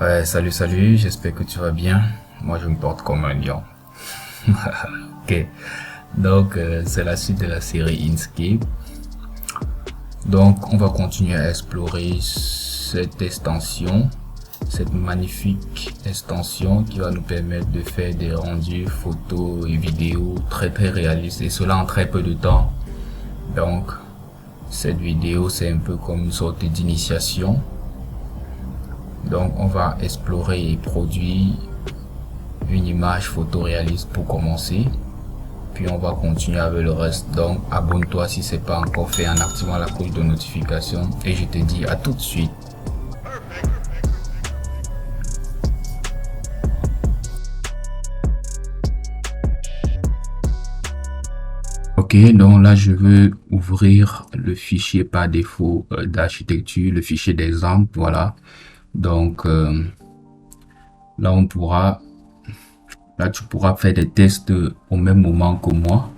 Ouais, salut, j'espère que tu vas bien. Moi, je me porte comme un lion. Ok, donc c'est la suite de la série Inkscape. Donc, on va continuer à explorer cette extension, cette magnifique extension qui va nous permettre de faire des rendus photos et vidéos très réalistes et cela en très peu de temps. Donc, cette vidéo, c'est un peu comme une sorte d'initiation. Donc, on va explorer et produire une image photoréaliste pour commencer. Puis on va continuer avec le reste. Donc abonne-toi si c'est pas encore fait en activant la cloche de notification. Et je te dis à tout de suite. Ok, donc là je veux ouvrir le fichier par défaut d'architecture, le fichier d'exemple, voilà. Donc là on pourra, là tu pourras faire des tests au même moment que moi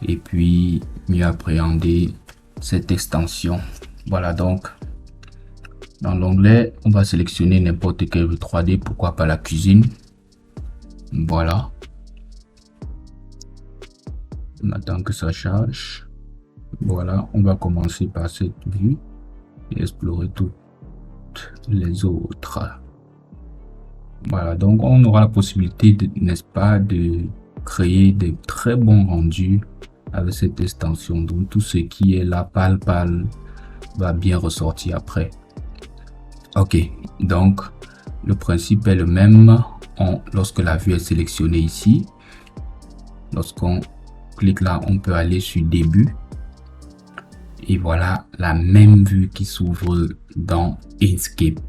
et puis mieux appréhender cette extension. Voilà, donc dans l'onglet, on va sélectionner n'importe quel 3D, pourquoi pas la cuisine. Voilà. On attend que ça charge. Voilà, on va commencer par cette vue et explorer toutes les autres. Voilà, donc on aura la possibilité, n'est-ce pas, de créer des très bons rendus avec cette extension. Donc tout ce qui est là, pâle, va bien ressortir après. Ok, donc le principe est le même. Lorsque la vue est sélectionnée ici, lorsqu'on clique là, on peut aller sur début et voilà la même vue qui s'ouvre dans Inkscape.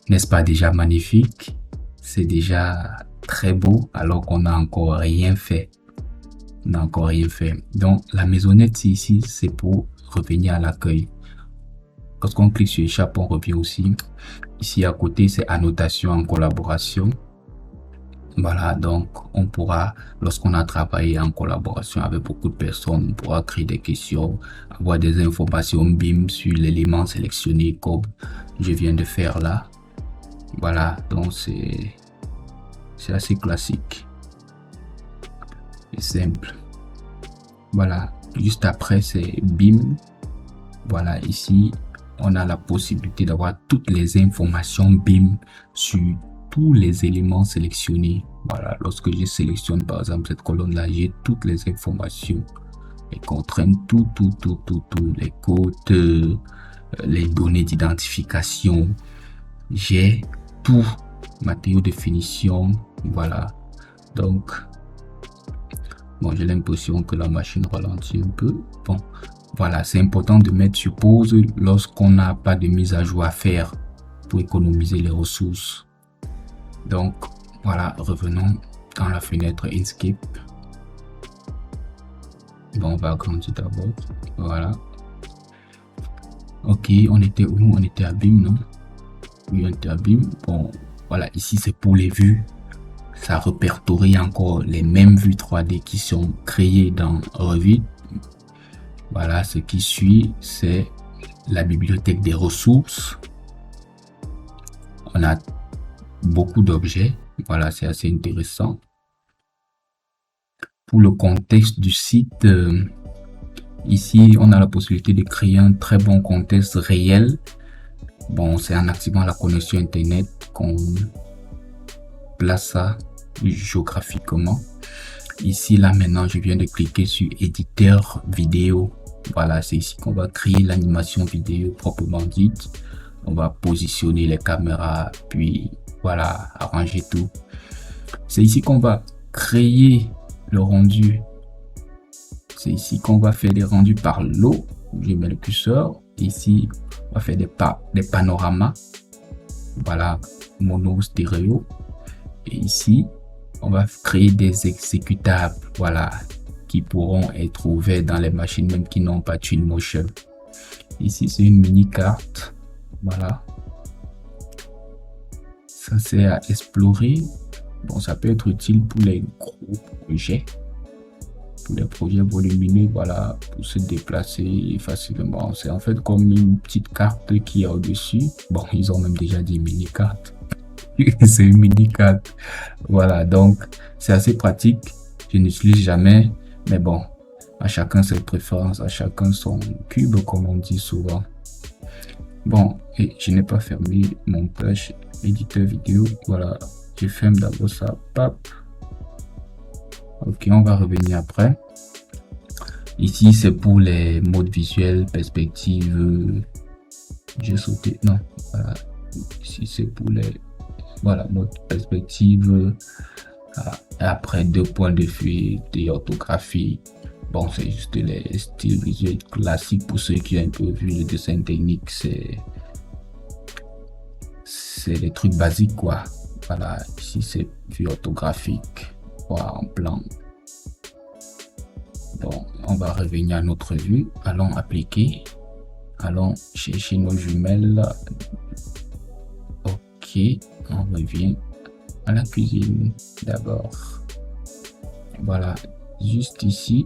N'est-ce pas déjà magnifique? C'est déjà très beau alors qu'on n'a encore rien fait. On n'a encore rien fait. Donc la maisonnette ici, c'est pour revenir à l'accueil. Lorsqu'on clique sur échappe, on revient aussi. Ici à côté, c'est annotation en collaboration. Voilà, donc on pourra, lorsqu'on a travaillé en collaboration avec beaucoup de personnes, on pourra créer des questions, avoir des informations BIM sur l'élément sélectionné comme je viens de faire là. Voilà, donc c'est assez classique et simple. Voilà, juste après c'est BIM. Voilà, ici on a la possibilité d'avoir toutes les informations BIM sur tous les éléments sélectionnés. Voilà, lorsque je sélectionne par exemple cette colonne là, j'ai toutes les informations, les contraintes, tout, les codes, les données d'identification, j'ai tout, matériaux de finition. Voilà, donc bon, j'ai l'impression que la machine ralentit un peu. Bon, voilà, c'est important de mettre sur pause lorsqu'on n'a pas de mise à jour à faire pour économiser les ressources. Donc voilà, revenons dans la fenêtre Inkscape. Bon, on va agrandir d'abord. Voilà. Ok, on était où? On était à BIM, non? Oui, on était à BIM. Bon, voilà, ici c'est pour les vues. Ça répertorie encore les mêmes vues 3D qui sont créées dans Revit. Voilà, ce qui suit, c'est la bibliothèque des ressources. On a beaucoup d'objets. Voilà, c'est assez intéressant. Pour le contexte du site, ici, on a la possibilité de créer un très bon contexte réel. Bon, c'est en activant la connexion Internet qu'on place ça géographiquement. Ici, là, maintenant, je viens de cliquer sur éditeur vidéo. Voilà, c'est ici qu'on va créer l'animation vidéo proprement dite. On va positionner les caméras, puis voilà, arranger tout. C'est ici qu'on va créer le rendu. C'est ici qu'on va faire des rendus par l'eau. Je mets le curseur. Ici, on va faire des panoramas. Voilà, mono, stéréo. Et ici, on va créer des exécutables. Voilà, qui pourront être ouverts dans les machines même qui n'ont pas Twinmotion. Ici, c'est une mini carte. Voilà. Ça, c'est à explorer. Bon, ça peut être utile pour les gros projets. pour les projets volumineux, voilà, pour se déplacer facilement. C'est en fait comme une petite carte qui est au-dessus. Bon, ils ont même déjà dit mini-carte. C'est une mini-carte. Voilà, donc c'est assez pratique. Je n'utilise jamais, mais bon, à chacun ses préférences, à chacun son cube, comme on dit souvent. Bon, et je n'ai pas fermé mon page éditeur vidéo. Voilà, je ferme d'abord ça. Pap. Ok, on va revenir après. Ici, c'est pour les modes visuels, perspective. J'ai sauté. Non, voilà. Ici, c'est pour les. Voilà, mode perspective. Après, 2 points de fuite et orthographie. Bon, c'est juste les styles visuels classiques pour ceux qui ont un peu vu le dessin technique. C'est les trucs basiques, quoi. Voilà, ici, c'est vue orthographique. Voilà, en plan. Bon, on va revenir à notre vue. Allons appliquer. Allons chercher nos jumelles. Ok, on revient à la cuisine d'abord. Voilà, juste ici.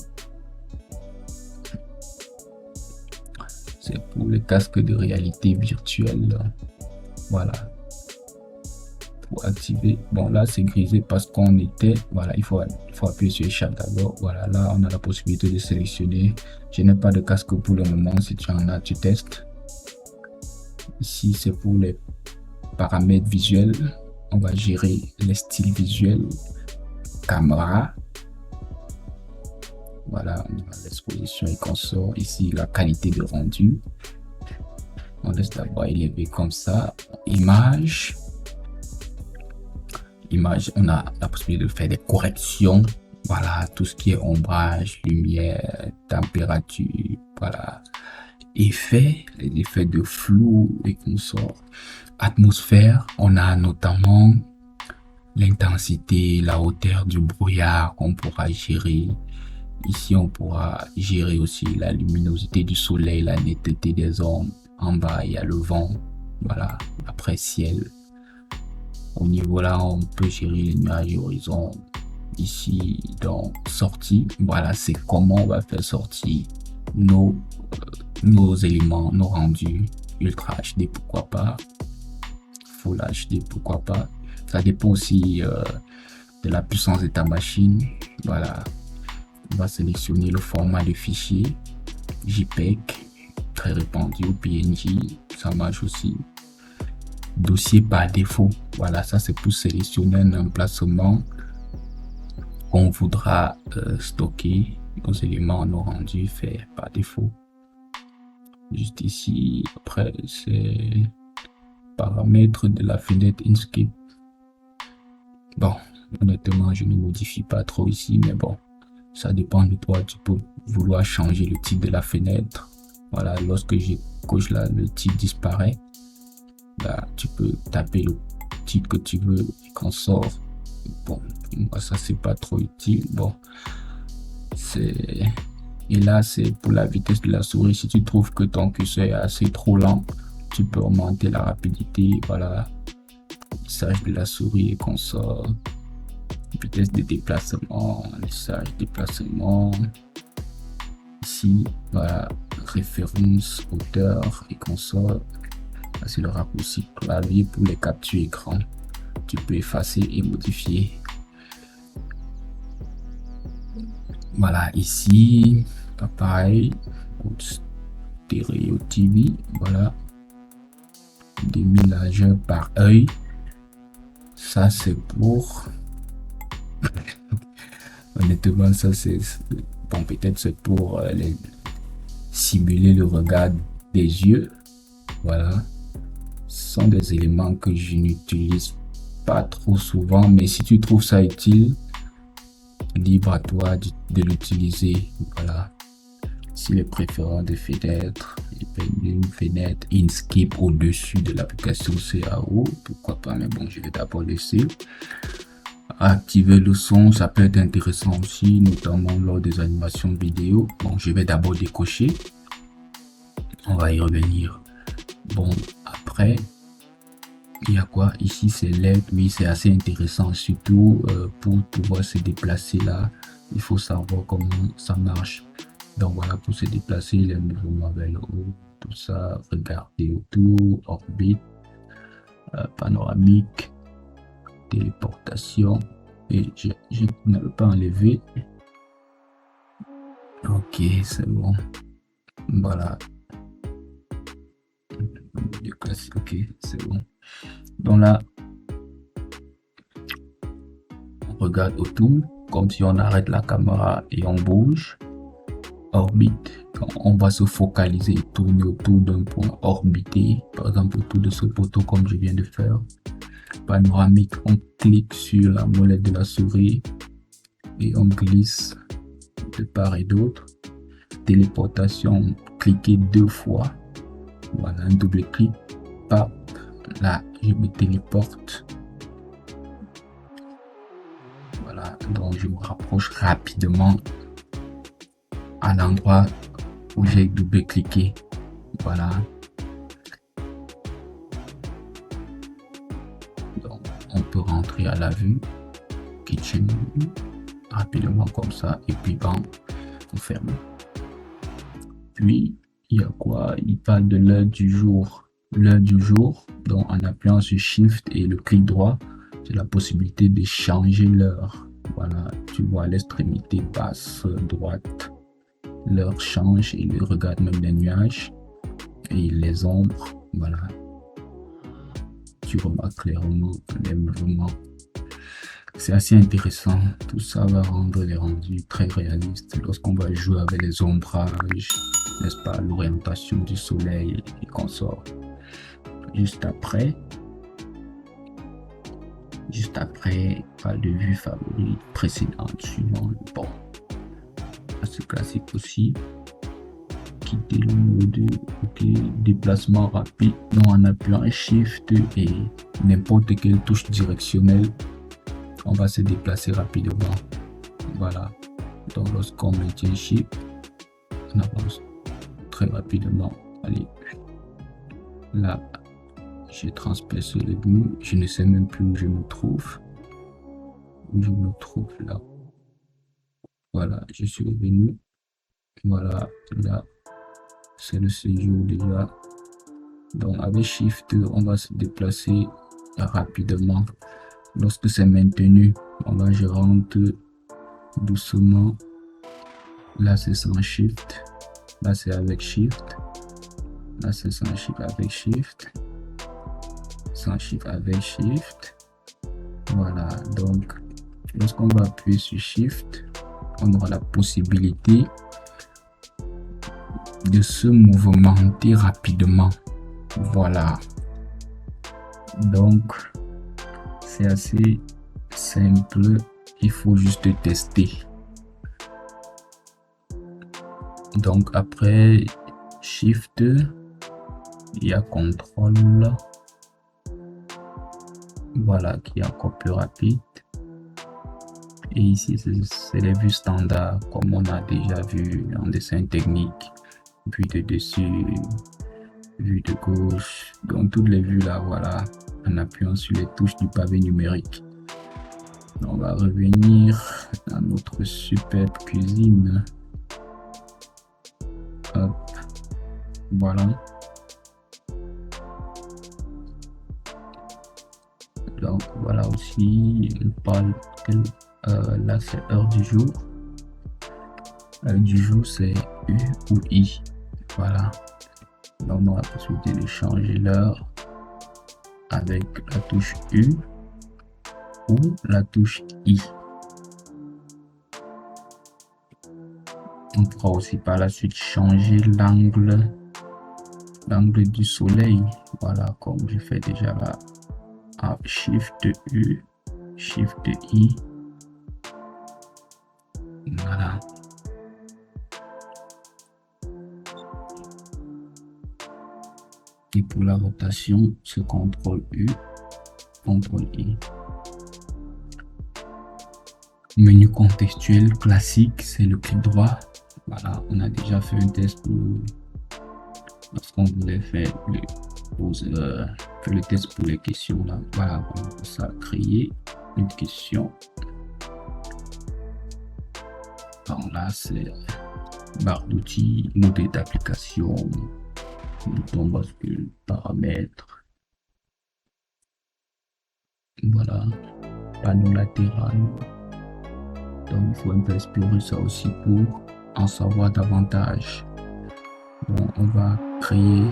C'est pour le casque de réalité virtuelle. Voilà. Pour activer. Bon, là, c'est grisé parce qu'on était. Voilà, il faut appuyer sur échappe d'abord. Voilà, là, on a la possibilité de sélectionner. Je n'ai pas de casque pour le moment. Si tu en as, tu testes. Ici, c'est pour les paramètres visuels. On va gérer les styles visuels. Caméra. Voilà, on a l'exposition et consort. Ici, la qualité de rendu. On laisse d'abord élever comme ça. Image. Image, on a la possibilité de faire des corrections. Voilà, tout ce qui est ombrage, lumière, température. Voilà. Effets, les effets de flou et consort. Atmosphère, on a notamment l'intensité, la hauteur du brouillard qu'on pourra gérer. Ici, on pourra gérer aussi la luminosité du soleil, la netteté des ombres. En bas, il y a le vent. Voilà, après ciel. Au niveau là, on peut gérer les nuages horizon. Ici, dans sortie, voilà, c'est comment on va faire sortir nos éléments, nos rendus. Ultra HD, pourquoi pas. Full HD, pourquoi pas. Ça dépend aussi de la puissance de ta machine. Voilà. On va sélectionner le format de fichier. JPEG, très répandu, ou PNG, ça marche aussi. Dossier par défaut. Voilà, ça c'est pour sélectionner un emplacement qu'on voudra stocker nos éléments, nos rendus faits par défaut. Juste ici, après c'est paramètres de la fenêtre Inkscape. Bon, honnêtement, je ne modifie pas trop ici, mais bon, ça dépend de toi. Tu peux vouloir changer le type de la fenêtre. Voilà, lorsque je coche là, le type disparaît. Là, tu peux taper le titre que tu veux et qu'on sort. Bon, moi, ça, c'est pas trop utile. Bon, et là, c'est pour la vitesse de la souris. Si tu trouves que ton curseur est assez trop lent, tu peux augmenter la rapidité. Voilà, lissage de la souris et qu'on sort. Vitesse de déplacement, lissage, déplacement. Ici, voilà, référence, hauteur et qu'on sort. C'est le raccourci clavier pour les captures écran. Tu peux effacer et modifier. Voilà, ici, pareil, stéréo TV, voilà, demi-largeur par œil. Ça, c'est pour. Honnêtement, ça, c'est. Bon, peut-être c'est pour simuler le regard des yeux. Voilà. Ce sont des éléments que je n'utilise pas trop souvent, mais si tu trouves ça utile, libre à toi de l'utiliser. Voilà. Si les préférences de fenêtre, une fenêtre Inkscape au-dessus de l'application CAO, pourquoi pas, mais bon, je vais d'abord laisser. Activer le son, ça peut être intéressant aussi, notamment lors des animations vidéo. Bon, je vais d'abord décocher. On va y revenir. Bon, après, il y a quoi ici? C'est LED. Oui, c'est assez intéressant, surtout pour pouvoir se déplacer là il faut savoir comment ça marche. Donc voilà, pour se déplacer, les mouvements vers le haut, tout ça, regarder autour, orbite, panoramique, téléportation. Et je n'avais pas enlevé. Ok, c'est bon. Voilà. Ok, c'est bon. Donc là, on regarde autour, comme si on arrête la caméra et on bouge. Orbite, on va se focaliser et tourner autour d'un point orbité, par exemple autour de ce poteau comme je viens de faire. Panoramique, on clique sur la molette de la souris et on glisse de part et d'autre. Téléportation, cliquez 2 fois. Voilà, un double clic. Pap, là, je me téléporte. Voilà, donc je me rapproche rapidement à l'endroit où j'ai double cliqué. Voilà. Donc, on peut rentrer à la vue. Kitchen rapidement comme ça et puis bam, on ferme. Puis il y a quoi? Il parle de l'heure du jour. L'heure du jour, donc en appuyant sur Shift et le clic droit, c'est la possibilité de changer l'heure. Voilà, tu vois à l'extrémité basse droite, l'heure change et il regarde même les nuages et les ombres. Voilà, tu remarques clairement les mouvements. C'est assez intéressant. Tout ça va rendre les rendus très réalistes lorsqu'on va jouer avec les ombrages, n'est-ce pas, l'orientation du soleil et consorts. Juste après, pas de vue favorite précédente suivant. Bon, c'est classique aussi. Quitter le mode, ok, déplacement rapide, donc en appuyant Shift et n'importe quelle touche directionnelle, on va se déplacer rapidement. Voilà, donc lorsqu'on maintient Shift, on avance très rapidement. Allez, là, je transperce le but, je ne sais même plus où je me trouve. Là. Voilà, je suis revenu. Voilà, là, c'est le séjour déjà. Donc avec Shift, on va se déplacer rapidement. Lorsque c'est maintenu, là je rentre doucement. Là c'est sans Shift. Là c'est avec Shift. Là c'est sans Shift avec Shift. Sans Shift avec Shift. Voilà, donc lorsqu'on va appuyer sur Shift, on aura la possibilité de se mouvementer rapidement. Voilà, donc c'est assez simple, il faut juste tester. Donc après Shift, il y a contrôle, voilà, qui est encore plus rapide. Et ici c'est les vues standards comme on a déjà vu en dessin technique, vue de dessus, vue de gauche, donc toutes les vues là, voilà, en appuyant sur les touches du pavé numérique. On va revenir dans notre superbe cuisine. Hop, voilà. Donc voilà aussi, on parle là c'est heure du jour. Heure du jour c'est U ou I. Voilà. Donc on a la possibilité de changer l'heure avec la touche U ou la touche I. On pourra aussi par la suite changer l'angle du soleil. Voilà, comme je fais déjà là. Shift U, Shift I. Voilà. Et pour la rotation, c'est CTRL U, CTRL I. Menu contextuel classique, c'est le clic droit. Voilà, on a déjà fait un test lorsqu'on voulait faire le test pour les questions là. Voilà, on peut ça créer une question. par là, c'est barre d'outils, modèle d'application, bouton bascule, paramètres. Voilà, panneau latéral. Donc, il faut un peu explorer ça aussi pour en savoir davantage. Bon, on va créer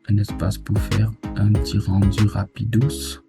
un espace pour faire un petit rendu rapidos.